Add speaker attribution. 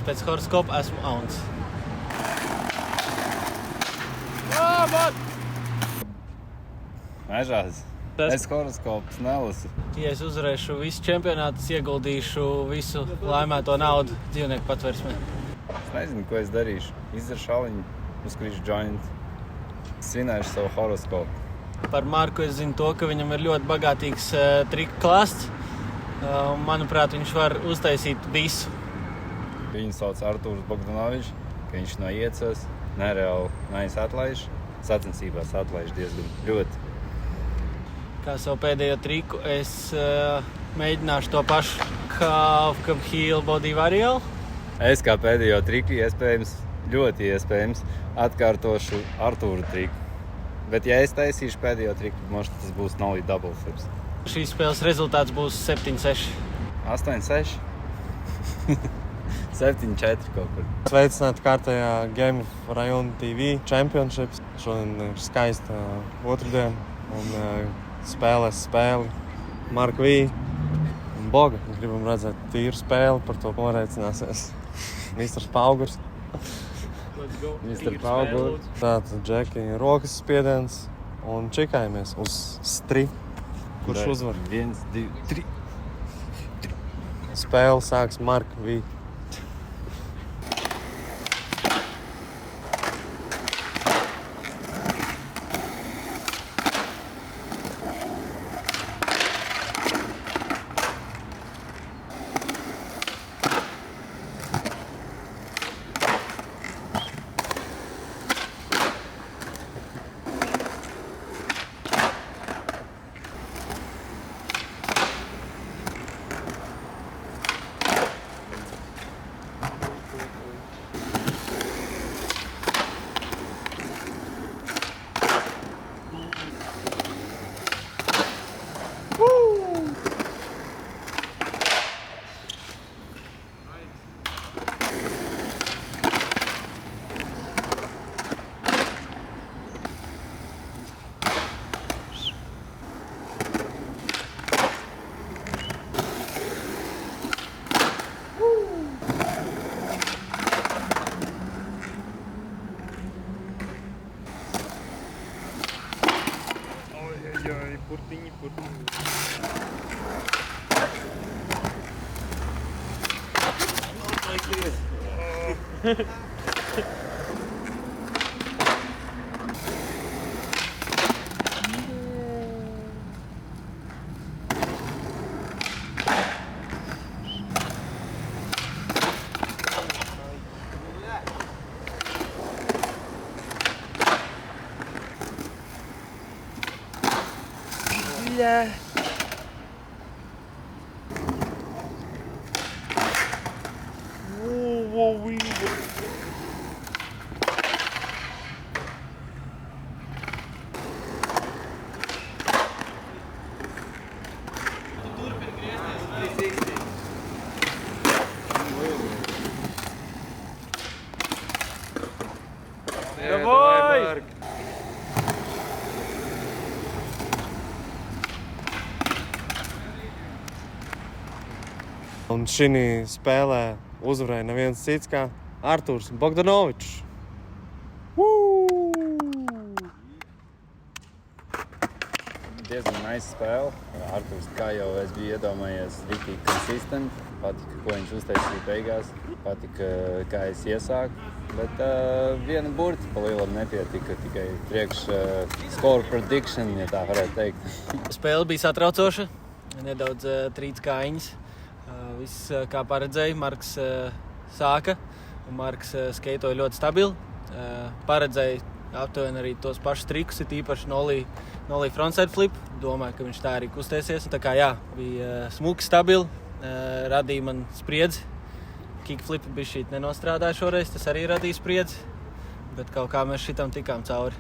Speaker 1: pēc horoskopa esmu auns.
Speaker 2: Mežās. Es horoskops nelasu.
Speaker 1: Ja es uzvarēšu visu čempionātu, es ieguldīšu visu laimēto naudu dzīvnieku patversmē.
Speaker 2: Es nezinu, ko es darīšu. Izdaršu aliņu, uzkrīšu joint. Svinēšu savu horoskopu.
Speaker 1: Par Marku es zinu to, ka viņam ir ļoti bagātīgs triku klāsts. Manuprāt, viņš var uztaisīt visu.
Speaker 2: Viņu sauc Artūrs Bogdanovičs, ka viņš no iecas nereāli nais atlaiž. Sacensībās atlaiž diezgan ļoti.
Speaker 1: Kā savu pēdējo triku, es mēģināšu to pašu calf cup heel body varial.
Speaker 2: Es kā pēdējo triku ļoti iespējams atkārtošu Artūra triku. Bet ja es taisīšu pēdējo triku, možda tas būs nollie double flips.
Speaker 1: Šīs spēles rezultāts būs 7-6.
Speaker 2: 8-6? 7-4 kaut kur.
Speaker 3: Sveicināti kārtējā Game of Rajona TV Championships. Šodien ir skaista otrdiena un spēlēs spēli Marka V un Boga. Gribam redzēt tīru spēli, par to noreicināsies Mr. Paugurs.
Speaker 2: Mr. Paugurs.
Speaker 3: Tātad Džeki rokas spiediens un čikājamies uz stri. Kurš uzvar?
Speaker 2: 1, 2, 3.
Speaker 3: Spēle sāks Marka V.
Speaker 4: Purtiņi. Давай!
Speaker 3: Un šī spēlē uzvarēja neviens cits kā Artūrs Bogdanovičs.
Speaker 2: Diezgan nice spēle. Artūrs, kā jau es biju iedomājies, ritīgi consistent. Patika, ko viņš uztaisīja beigās. Patika, kā es iesāku. Bet viena burta pa lielam nepietika. Tikai priekš score prediction, ja tā varētu teikt.
Speaker 1: Spēle bija satraucoša. Nedaudz trīc kājiņas. Viss, kā paredzēja, Marks sāka. Un Marks skeitoja ļoti stabili. Paredzēja aptuveni arī tos pašus trikus, ir īpaši nollie frontside flip. Domāju, ka viņš tā arī kustēsies. Tā kā jā, bija smuki, stabili, radīja man spriedzi. Kickflipi bija šī nenostrādāja šoreiz, tas arī radīja spriedzi. Bet kaut kā mēs šitam tikām cauri.